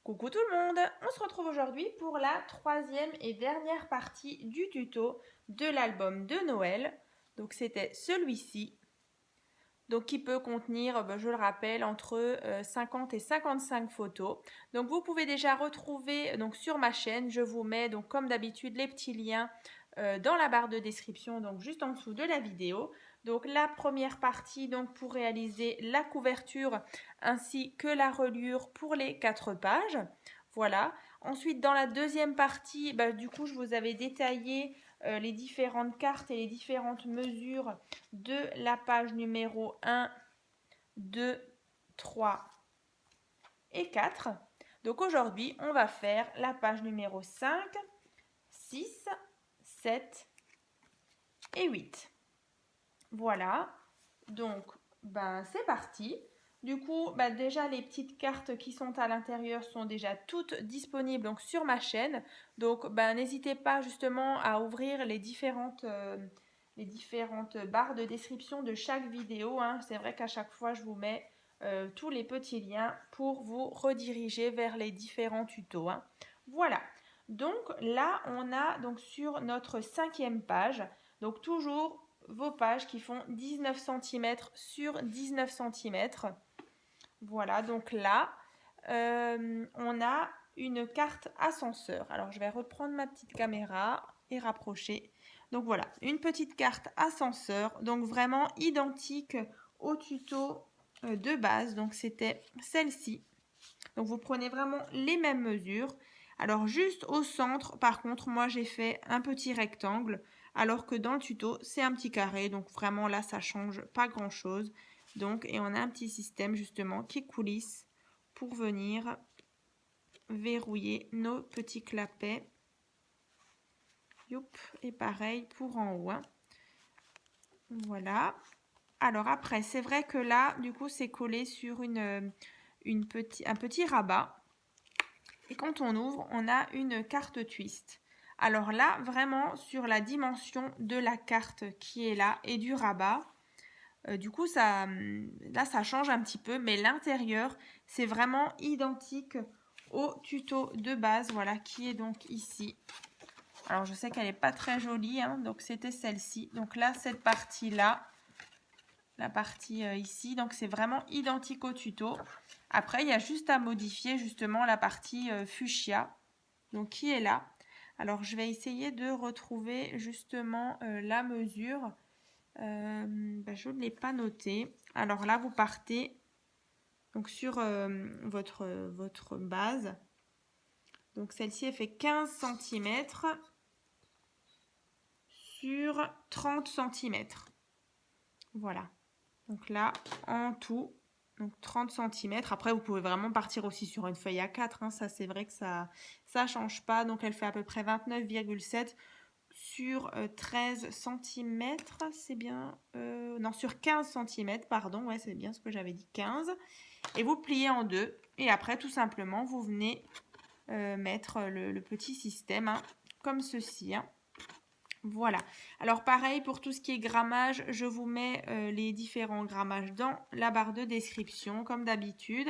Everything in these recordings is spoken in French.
Coucou tout le monde, on se retrouve aujourd'hui pour la troisième et dernière partie du tuto de l'album de Noël. Donc c'était celui-ci, donc qui peut contenir, je le rappelle, entre 50 et 55 photos. Donc vous pouvez déjà retrouver donc sur ma chaîne, je vous mets donc comme d'habitude les petits liens dans la barre de description, donc juste en dessous de la vidéo. Donc la première partie donc pour réaliser la couverture ainsi que la reliure pour les 4 pages. Voilà. Ensuite dans la deuxième partie, du coup je vous avais détaillé les différentes cartes et les différentes mesures de la page numéro 1, 2, 3 et 4. Donc aujourd'hui, on va faire la page numéro 5, 6, 7 et 8. Voilà, donc c'est parti. Du coup, déjà les petites cartes qui sont à l'intérieur sont déjà toutes disponibles donc, sur ma chaîne. Donc n'hésitez pas justement à ouvrir les différentes barres de description de chaque vidéo. Hein. C'est vrai qu'à chaque fois, je vous mets tous les petits liens pour vous rediriger vers les différents tutos. Hein. Voilà. Donc là, on a donc sur notre 5e page, donc toujours vos pages qui font 19 cm sur 19 cm. Voilà, donc là, on a une carte ascenseur. Alors, je vais reprendre ma petite caméra et rapprocher. Donc voilà, une petite carte ascenseur, donc vraiment identique au tuto de base. Donc c'était celle-ci. Donc vous prenez vraiment les mêmes mesures. Alors juste au centre, par contre, moi j'ai fait un petit rectangle, alors que dans le tuto, c'est un petit carré. Donc vraiment là, ça change pas grand-chose. Donc, et on a un petit système justement qui coulisse pour venir verrouiller nos petits clapets. Youp, et pareil pour en haut. Hein. Voilà. Alors après, c'est vrai que là, du coup, c'est collé sur un petit rabat. Et quand on ouvre, on a une carte twist. Alors là, vraiment, sur la dimension de la carte qui est là et du rabat, du coup, là, ça change un petit peu, mais l'intérieur, c'est vraiment identique au tuto de base, voilà, qui est donc ici. Alors, je sais qu'elle n'est pas très jolie, hein, donc c'était celle-ci. Donc là, cette partie-là, la partie ici, donc c'est vraiment identique au tuto. Après, il y a juste à modifier justement la partie fuchsia, donc qui est là. Alors, je vais essayer de retrouver justement la mesure. Je ne l'ai pas noté. Alors là, vous partez donc sur votre base. Donc celle-ci, elle fait 15 cm sur 30 cm. Voilà. Donc là, en tout, donc 30 cm. Après, vous pouvez vraiment partir aussi sur une feuille A4. Hein. Ça, c'est vrai que ça ne change pas. Donc, elle fait à peu près 29,7 sur 13 cm. C'est bien. Non, sur 15 cm, pardon. Ouais, c'est bien ce que j'avais dit, 15. Et vous pliez en deux. Et après, tout simplement, vous venez mettre le petit système, hein, comme ceci. Hein. Voilà. Alors pareil pour tout ce qui est grammage, je vous mets les différents grammages dans la barre de description comme d'habitude.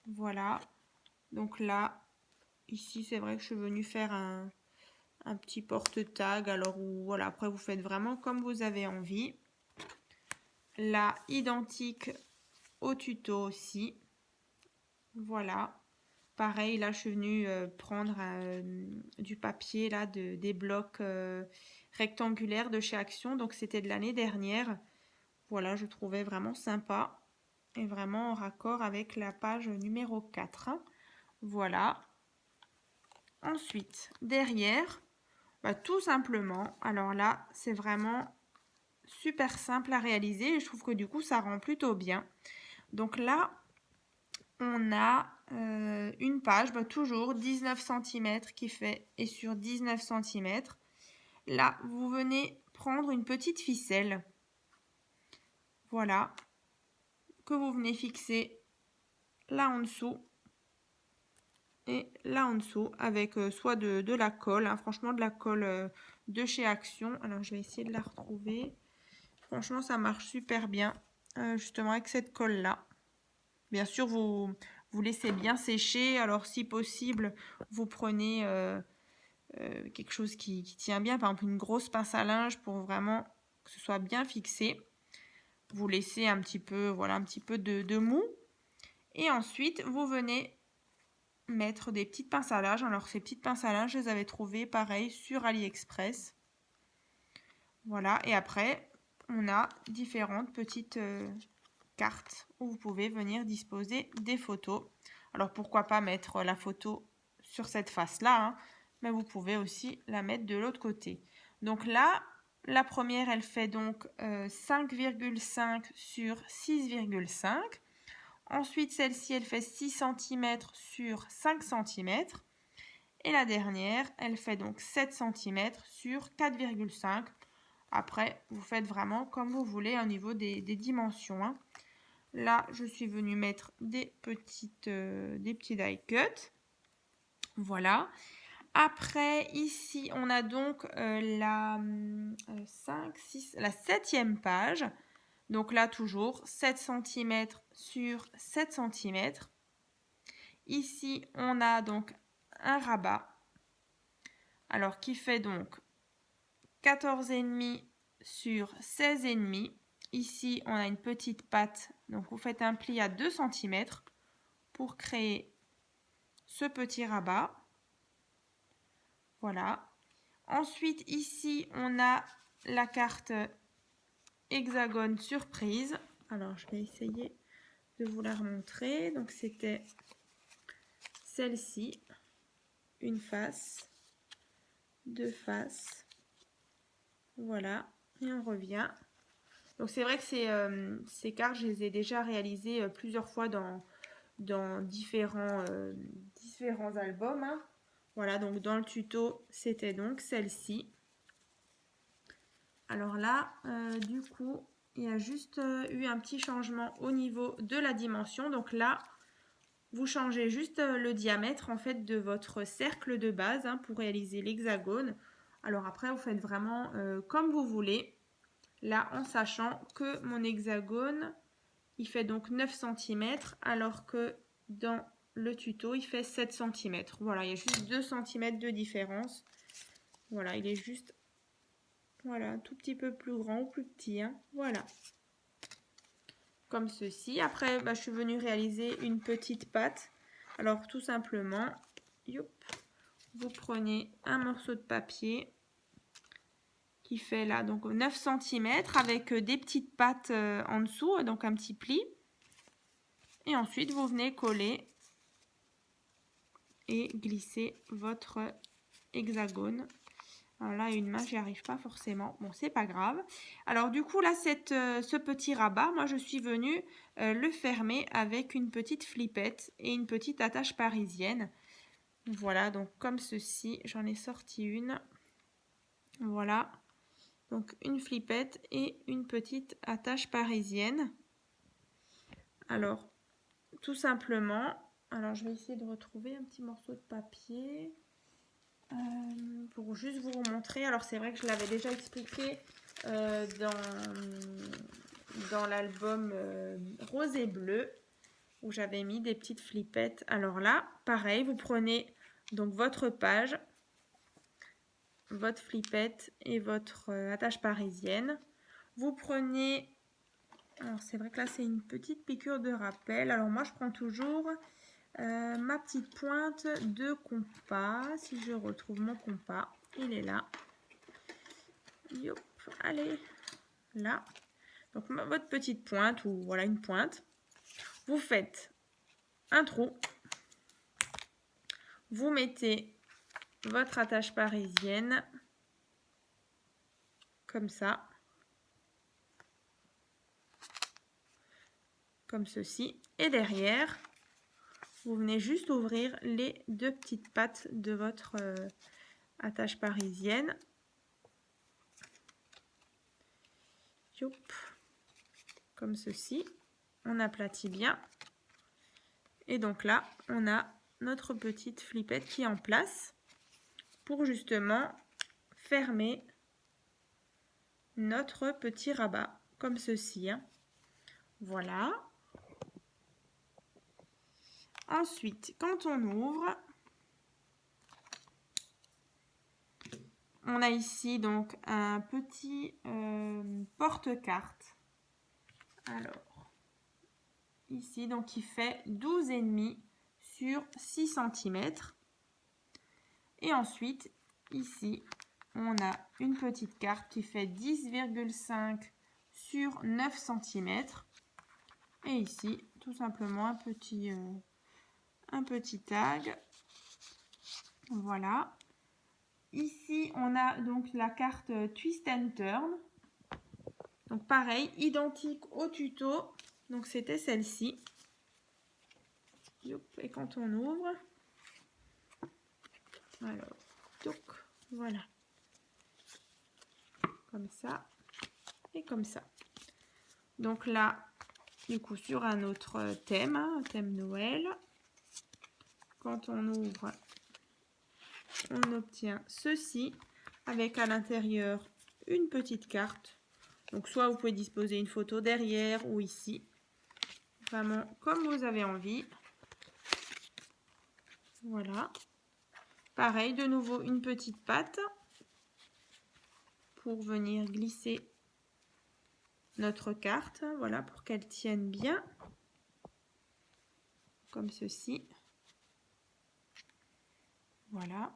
Voilà. Donc là, ici c'est vrai que je suis venue faire un petit porte-tag. Alors voilà, après vous faites vraiment comme vous avez envie. Là, identique au tuto aussi. Voilà. Pareil, là, je suis venue prendre du papier, là, des blocs rectangulaires de chez Action. Donc, c'était de l'année dernière. Voilà, je trouvais vraiment sympa et vraiment en raccord avec la page numéro 4. Voilà. Ensuite, derrière, tout simplement, alors là, c'est vraiment super simple à réaliser et je trouve que du coup, ça rend plutôt bien. Donc là, on a une page, toujours 19 cm qui fait et sur 19 cm. Là, vous venez prendre une petite ficelle. Voilà. Que vous venez fixer là en dessous et là en dessous avec soit de la colle. Hein, franchement, de la colle de chez Action. Alors, je vais essayer de la retrouver. Franchement, ça marche super bien. Justement avec cette colle-là. Bien sûr, vous Vous laissez bien sécher. Alors si possible, vous prenez quelque chose qui tient bien, par exemple une grosse pince à linge pour vraiment que ce soit bien fixé. Vous laissez un petit peu, voilà, un petit peu de mou. Et ensuite, vous venez mettre des petites pinces à linge. Alors ces petites pinces à linge, je les avais trouvées pareil sur AliExpress. Voilà, et après, on a différentes petites cartes où vous pouvez venir disposer des photos. Alors pourquoi pas mettre la photo sur cette face-là, hein, mais vous pouvez aussi la mettre de l'autre côté. Donc là, la première, elle fait donc 5,5 sur 6,5. Ensuite, celle-ci, elle fait 6 cm sur 5 cm. Et la dernière, elle fait donc 7 cm sur 4,5. Après, vous faites vraiment comme vous voulez au niveau des dimensions, hein. Là, je suis venue mettre des petits die cut. Voilà. Après, ici, on a donc la 7e page. Donc là, toujours 7 cm sur 7 cm. Ici, on a donc un rabat. Alors, qui fait donc 14,5 sur 16,5. Ici, on a une petite patte. Donc, vous faites un pli à 2 cm pour créer ce petit rabat. Voilà. Ensuite, ici, on a la carte hexagone surprise. Alors, je vais essayer de vous la remontrer. Donc, c'était celle-ci. Une face, deux faces. Voilà. Et on revient. Donc c'est vrai que ces cartes, je les ai déjà réalisées plusieurs fois dans différents albums, hein. Voilà, donc dans le tuto, c'était donc celle-ci. Alors là, du coup, il y a juste eu un petit changement au niveau de la dimension. Donc là, vous changez juste le diamètre en fait de votre cercle de base, hein, pour réaliser l'hexagone. Alors après, vous faites vraiment comme vous voulez. Là, en sachant que mon hexagone, il fait donc 9 cm, alors que dans le tuto, il fait 7 cm. Voilà, il y a juste 2 cm de différence. Voilà, il est juste, voilà, un tout petit peu plus grand ou plus petit, hein. Voilà. Comme ceci. Après, je suis venue réaliser une petite patte. Alors, tout simplement, vous prenez un morceau de papier qui fait là donc 9 cm avec des petites pattes en dessous, donc un petit pli. Et ensuite, vous venez coller et glisser votre hexagone. Alors là, une main, j'y arrive pas forcément. Bon, c'est pas grave. Alors du coup, là, ce petit rabat, moi, je suis venue le fermer avec une petite flippette et une petite attache parisienne. Voilà, donc comme ceci, j'en ai sorti une. Voilà. Donc une flippette et une petite attache parisienne. Alors, tout simplement, alors je vais essayer de retrouver un petit morceau de papier pour juste vous remontrer. Alors c'est vrai que je l'avais déjà expliqué dans l'album rose et bleu où j'avais mis des petites flippettes. Alors là, pareil, vous prenez donc votre page, votre flippette et votre attache parisienne. Vous prenez, alors c'est vrai que là c'est une petite piqûre de rappel. Alors moi je prends toujours ma petite pointe de compas. Si je retrouve mon compas, il est là. Yop, allez, là. Donc votre petite pointe ou voilà une pointe. Vous faites un trou. Vous mettez votre attache parisienne comme ça, comme ceci, et derrière vous venez juste ouvrir les deux petites pattes de votre attache parisienne. Youp. Comme ceci, on aplatit bien, et donc là on a notre petite flippette qui est en place pour justement fermer notre petit rabat comme ceci, hein. Voilà. Ensuite, quand on ouvre, on a ici donc un petit porte-carte. Alors, ici, donc il fait 12,5 sur 6 cm. Et ensuite, ici, on a une petite carte qui fait 10,5 sur 9 cm. Et ici, tout simplement un petit tag. Voilà. Ici, on a donc la carte Twist and Turn. Donc pareil, identique au tuto. Donc c'était celle-ci. Et quand on ouvre, alors, donc, voilà. Comme ça et comme ça. Donc là, du coup, sur un autre thème, un thème Noël. Quand on ouvre, on obtient ceci avec à l'intérieur une petite carte. Donc soit vous pouvez disposer une photo derrière ou ici. Vraiment comme vous avez envie. Voilà. Pareil, de nouveau une petite patte pour venir glisser notre carte. Voilà, pour qu'elle tienne bien. Comme ceci. Voilà.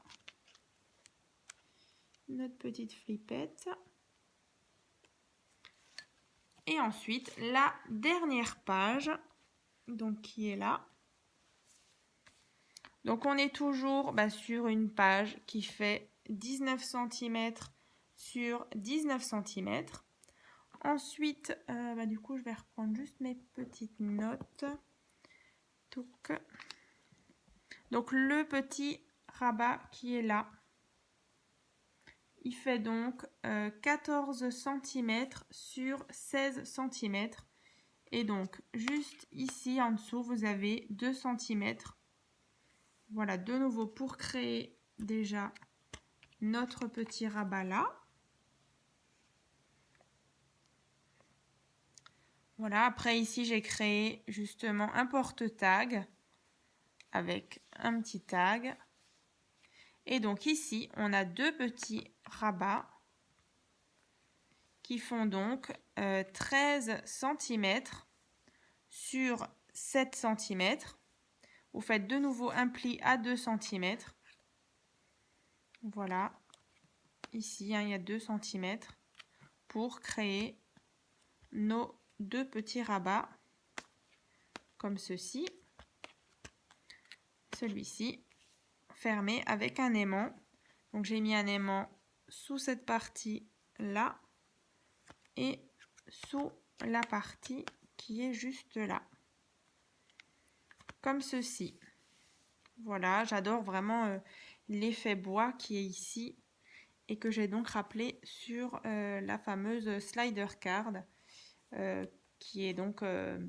Notre petite flippette. Et ensuite, la dernière page, donc qui est là. Donc, on est toujours sur une page qui fait 19 cm sur 19 cm. Ensuite, du coup, je vais reprendre juste mes petites notes. Donc, le petit rabat qui est là, il fait donc 14 cm sur 16 cm. Et donc, juste ici, en dessous, vous avez 2 cm. Voilà, de nouveau, pour créer déjà notre petit rabat là. Voilà, après ici, j'ai créé justement un porte-tag avec un petit tag. Et donc ici, on a 2 petits rabats qui font donc 13 cm sur 7 cm. Vous faites de nouveau un pli à 2 cm. Voilà, ici, il y a 2 cm pour créer nos 2 petits rabats comme ceci. Celui-ci fermé avec un aimant. Donc j'ai mis un aimant sous cette partie là et sous la partie qui est juste là. Comme ceci. Voilà, j'adore vraiment l'effet bois qui est ici et que j'ai donc rappelé sur la fameuse slider card qui est donc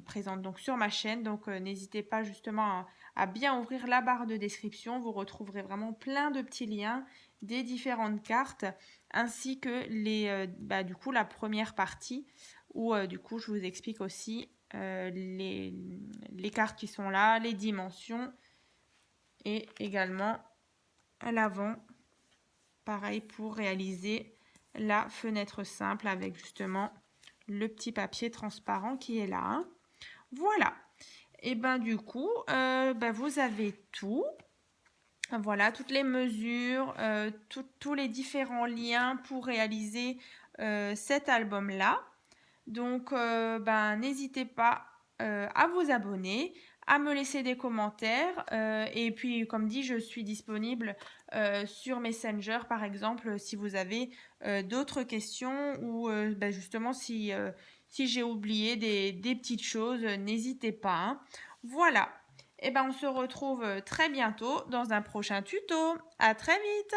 présente donc sur ma chaîne. Donc n'hésitez pas justement à bien ouvrir la barre de description. Vous retrouverez vraiment plein de petits liens des différentes cartes ainsi que du coup la première partie où du coup je vous explique aussi les cartes qui sont là, les dimensions et également à l'avant pareil pour réaliser la fenêtre simple avec justement le petit papier transparent qui est là. Hein. Voilà. Et du coup, vous avez tout. Voilà, toutes les mesures, tous les différents liens pour réaliser cet album-là. Donc, n'hésitez pas à vous abonner, à me laisser des commentaires. Et puis, comme dit, je suis disponible sur Messenger, par exemple, si vous avez d'autres questions ou justement si j'ai oublié des petites choses, n'hésitez pas. Hein. Voilà. Et on se retrouve très bientôt dans un prochain tuto. À très vite!